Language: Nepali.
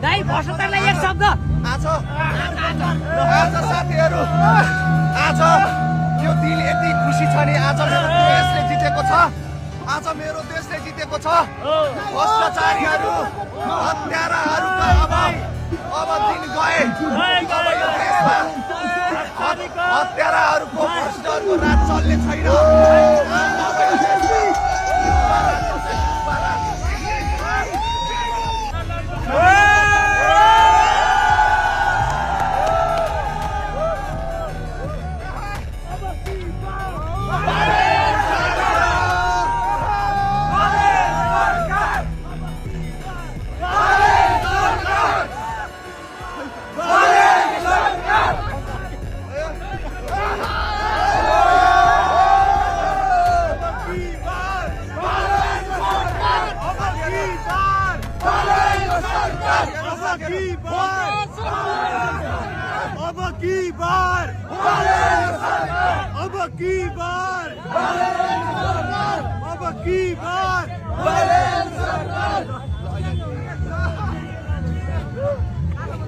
दाइ भ्रष्टाचारलाई एक शब्द आज साथीहरू आज यो दिल यति खुसी छ नि आज मेरो देशले जितेको छ आज मेरो देशले जितेको छ भ्रष्टाचारीहरू हत्याराहरूका अब दिन गए अब यो देशमा हत्याराहरूको भ्रष्टहरूको राज चल्ने छैन अब की बार